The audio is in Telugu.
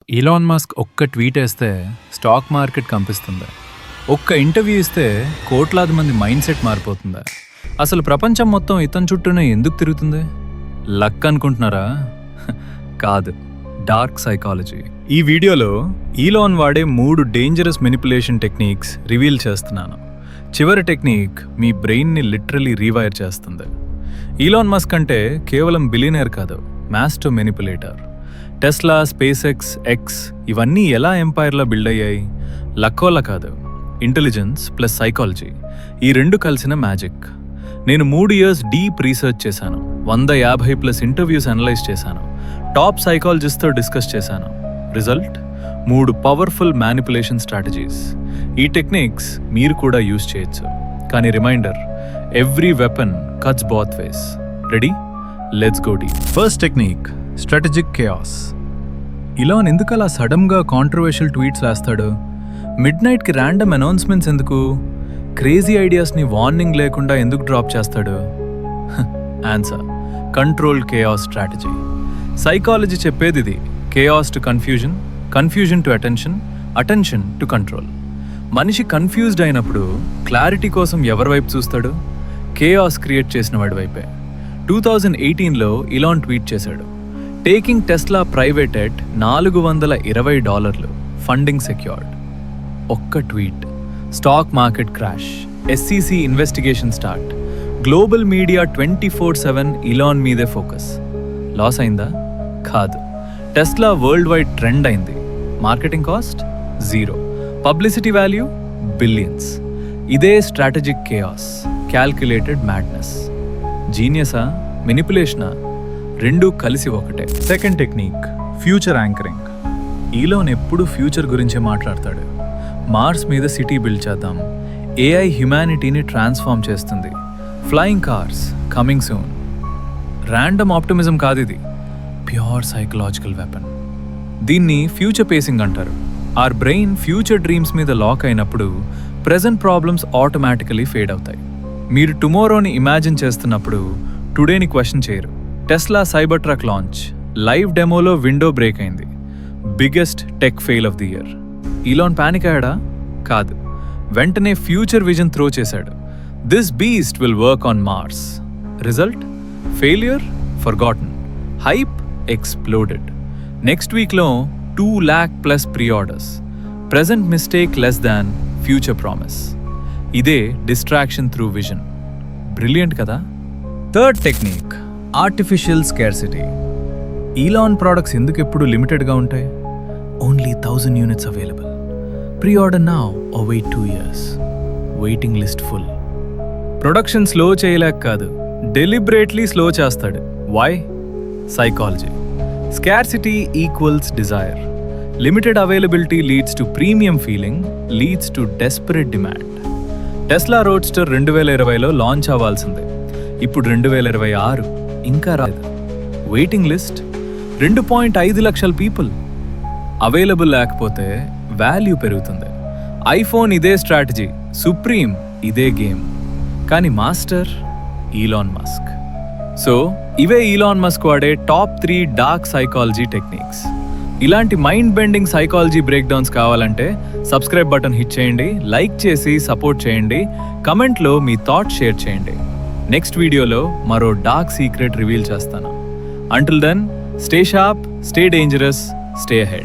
ఇలాన్ మస్క్ ఒక్క ట్వీట్ వేస్తే స్టాక్ మార్కెట్ కంపిస్తుందా? ఒక్క ఇంటర్వ్యూ ఇస్తే కోట్లాది మంది మైండ్ సెట్ మారిపోతుందా? అసలు ప్రపంచం మొత్తం ఇతని చుట్టూనే ఎందుకు తిరుగుతుంది? లక్ అనుకుంటున్నారా? కాదు, డార్క్ సైకాలజీ. ఈ వీడియోలో ఈలాన్ వాడే 3 డేంజరస్ మెనిపులేషన్ టెక్నిక్స్ రివీల్ చేస్తున్నాను. చివరి టెక్నిక్ మీ బ్రెయిన్ని లిటరలీ రీవైర్ చేస్తుంది. ఈలాన్ మస్క్ అంటే కేవలం బిలియనర్ కాదు, master manipulator. Tesla, space X ఇవన్నీ ఎలా ఎంపైర్లో బిల్డ్ అయ్యాయి? లక్కోలా కాదు, ఇంటెలిజెన్స్ ప్లస్ సైకాలజీ, ఈ రెండు కలిసిన మ్యాజిక్. నేను 3 years డీప్ రీసెర్చ్ చేశాను, 150+ ఇంటర్వ్యూస్ అనలైజ్ చేశాను, టాప్ సైకాలజిస్ట్తో డిస్కస్ చేశాను. Result 3 powerful manipulation strategies. ఈ టెక్నిక్స్ మీరు కూడా యూజ్ చేయొచ్చు. కానీ reminder, every weapon cuts both ways. Ready? Let's go deep. First technique, strategic chaos. Elon ఎందుకు అలా సడన్గా కాంట్రవర్షియల్ ట్వీట్స్ వేస్తాడు? మిడ్ నైట్కి ర్యాండమ్ అనౌన్స్మెంట్స్ ఎందుకు? క్రేజీ ఐడియాస్ని వార్నింగ్ లేకుండా ఎందుకు డ్రాప్ చేస్తాడు? Answer, control chaos strategy. Psychology చెప్పేది ఇది: chaos to confusion, confusion to attention, attention to control. మనిషి కన్ఫ్యూజ్డ్ అయినప్పుడు క్లారిటీ కోసం ఎవరి వైపు చూస్తాడు? కేయాస్ క్రియేట్ చేసిన వాడి వైపే. 2018లో ఇలాన్ ట్వీట్ చేశాడు, taking Tesla private at $420, funding secured. ఒక్క tweet, stock market crash, SEC investigation start, global media 24/7 Elon మీదే ఫోకస్. లాస్ అయిందా? కాదు, టెస్లా వరల్డ్ వైడ్ ట్రెండ్ అయింది. Marketing cost 0, publicity value billions. ఇదే స్ట్రాటజిక్ కేయాస్, క్యాల్కులేటెడ్ మ్యాడ్నెస్. జీనియసా, మెనిపులేషనా? రెండూ కలిసి ఒకటే. Second technique, future anchoring. Elon ఎప్పుడు ఫ్యూచర్ గురించే మాట్లాడతాడు. మార్స్ మీద సిటీ బిల్డ్ చేద్దాం, AI హ్యుమానిటీని ట్రాన్స్ఫార్మ్ చేస్తుంది, flying cars coming soon. Random optimism కాదు ఇది, ప్యూర్ సైకలాజికల్ వెపన్. దీన్ని ఫ్యూచర్ పేసింగ్ అంటారు. ఆర్ బ్రెయిన్ ఫ్యూచర్ డ్రీమ్స్ మీద లాక్ అయినప్పుడు ప్రెజెంట్ ప్రాబ్లమ్స్ ఆటోమేటికలీ ఫేడ్ అవుతాయి. మీరు టుమారోని ఇమాజిన్ చేస్తున్నప్పుడు టుడేని క్వశ్చన్ చేయరు. Tesla Cybertruck launch, live డెమోలో విండో బ్రేక్ అయింది, biggest tech fail of the year. Elon panic అయ్యాడా? కాదు, వెంటనే ఫ్యూచర్ విజన్ త్రో చేశాడు. This beast will work on Mars. Result, failure forgotten, hype exploded. Next వీక్లో 2 lakh+ pre orders. Present mistake less than future promise. ఇదే డిస్ట్రాక్షన్ త్రూ విజన్. బ్రిలియంట్ కదా? Third technique, artificial scarcity. Elon products ఎందుకు ఎప్పుడు లిమిటెడ్గా ఉంటాయి? Only 1000 units available. Pre order now or wait 2 years. Waiting list full. Production slow చేయలేక కాదు, డెలిబరేట్లీ స్లో చేస్తాడు. Why? Psychology. Scarcity equals desire. Limited availability leads to premium feeling, leads to desperate demand. Tesla roadster 2020లో లాంచ్ అవ్వాల్సిందే, ఇప్పుడు 2026, ఇంకా రాలేదు. వెయిటింగ్ లిస్ట్ 2.5 లక్షల పీపుల్. అవైలబుల్ లేకపోతే వాల్యూ పెరుగుతుంది. ఐఫోన్ ఇదే స్ట్రాటజీ, సుప్రీం ఇదే గేమ్. కానీ మాస్టర్ ఈలాన్ మస్క్. సో ఇవే ఈలాన్ మస్క్ వాడే టాప్ 3 డార్క్ సైకాలజీ టెక్నిక్స్. ఇలాంటి mind bending psychology breakdowns కావాలంటే సబ్స్క్రైబ్ బటన్ హిట్ చేయండి, లైక్ చేసి సపోర్ట్ చేయండి, కమెంట్లో మీ థాట్స్ షేర్ చేయండి. నెక్స్ట్ వీడియోలో మరో డార్క్ సీక్రెట్ రివీల్ చేస్తాను. Until then, stay sharp, stay dangerous, stay ahead.